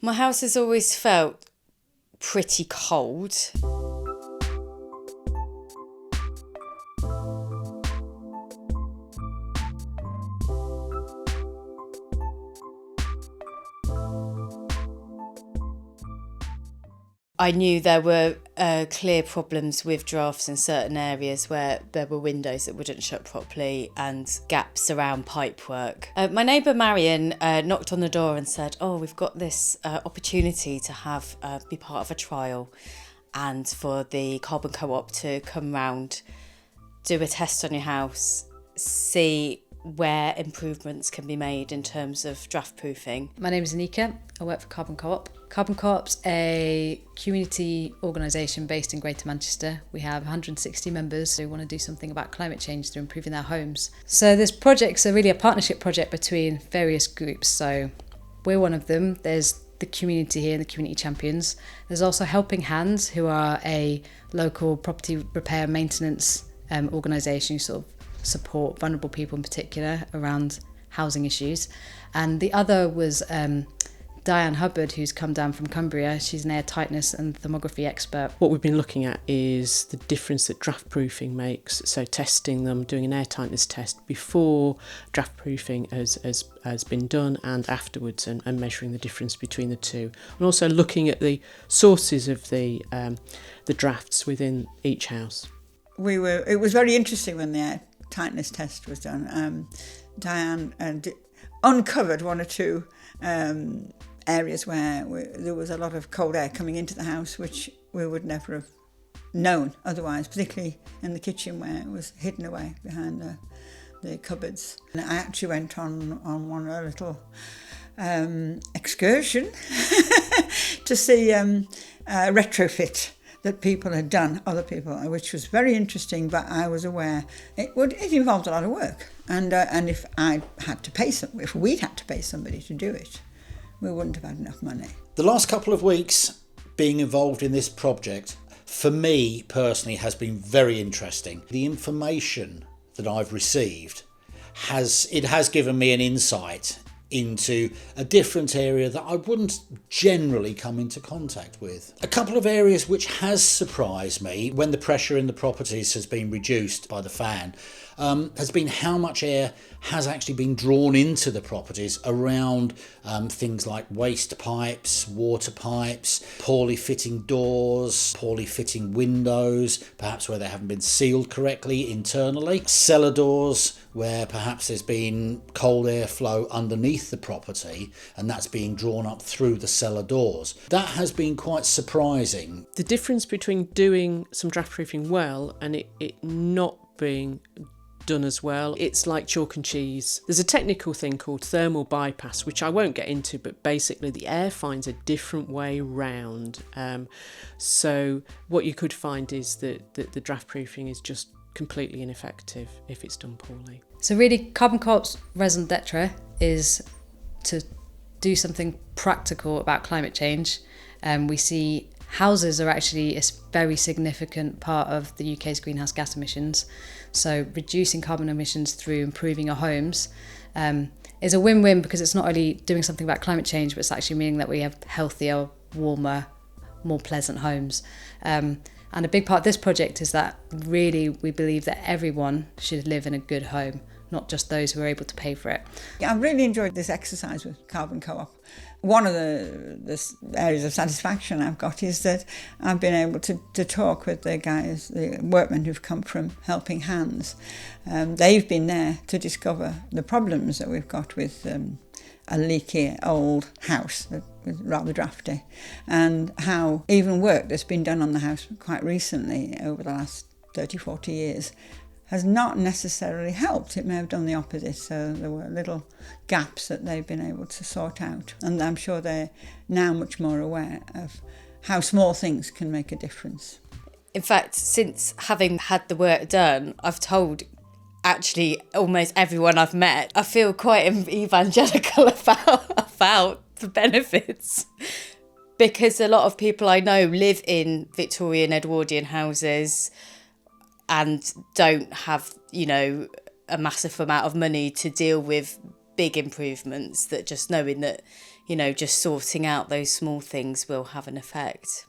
My house has always felt pretty cold. I knew there were clear problems with drafts in certain areas where there were windows that wouldn't shut properly and gaps around pipework. My neighbour Marion knocked on the door and said, we've got this opportunity to have be part of a trial and for the Carbon Co-op to come round, do a test on your house, see where improvements can be made in terms of draft proofing. My name is Anika. I work for Carbon Co-op. Carbon Co-op's a community organisation based in Greater Manchester. We have 160 members who want to do something about climate change through improving their homes. So this project's really a partnership project between various groups. So we're one of them. There's the community here, the community champions. There's also Helping Hands, who are a local property repair and maintenance organisation who sort of support vulnerable people in particular around housing issues. And the other was Diane Hubbard, who's come down from Cumbria. She's an air tightness and thermography expert. What we've been looking at is the difference that draft proofing makes, so testing them, doing an air tightness test before draft proofing has been done and afterwards, and measuring the difference between the two. And also looking at the sources of the drafts within each house. It was very interesting when the air tightness test was done. Diane uncovered one or two areas where there was a lot of cold air coming into the house, which we would never have known otherwise, particularly in the kitchen where it was hidden away behind the cupboards. And I actually went on one little excursion to see a retrofit that people had done, other people, which was very interesting, but I was aware it involved a lot of work. And if we'd had to pay somebody to do it, we wouldn't have had enough money. The last couple of weeks being involved in this project, for me personally, has been very interesting. The information that I've received has given me an insight into a different area that I wouldn't generally come into contact with. A couple of areas which has surprised me when the pressure in the properties has been reduced by the fan has been how much air has actually been drawn into the properties around things like waste pipes, water pipes, poorly fitting doors, poorly fitting windows, perhaps where they haven't been sealed correctly internally, cellar doors where perhaps there's been cold air flow underneath the property and that's being drawn up through the cellar doors. That has been quite surprising. The difference between doing some draft proofing well and it not being done as well, it's like chalk and cheese. There's a technical thing called thermal bypass, which I won't get into, but basically the air finds a different way round. So what you could find is that the draft proofing is just completely ineffective if it's done poorly. So really, Carbon Co-op's raison d'etre is to do something practical about climate change. We see houses are actually a very significant part of the UK's greenhouse gas emissions. So reducing carbon emissions through improving our homes is a win-win, because it's not only doing something about climate change, but it's actually meaning that we have healthier, warmer, more pleasant homes. And a big part of this project is that really we believe that everyone should live in a good home, not just those who are able to pay for it. I've really enjoyed this exercise with Carbon Co-op. One of the areas of satisfaction I've got is that I've been able to talk with the guys, the workmen who've come from Helping Hands. They've been there to discover the problems that we've got with a leaky old house that was rather drafty, and how even work that's been done on the house quite recently over the last 30, 40 years has not necessarily helped. It may have done the opposite, so there were little gaps that they've been able to sort out. And I'm sure they're now much more aware of how small things can make a difference. In fact, since having had the work done, I've told actually almost everyone I've met, I feel quite evangelical about the benefits. Because a lot of people I know live in Victorian Edwardian houses and don't have, a massive amount of money to deal with big improvements, that just knowing that, you know, just sorting out those small things will have an effect.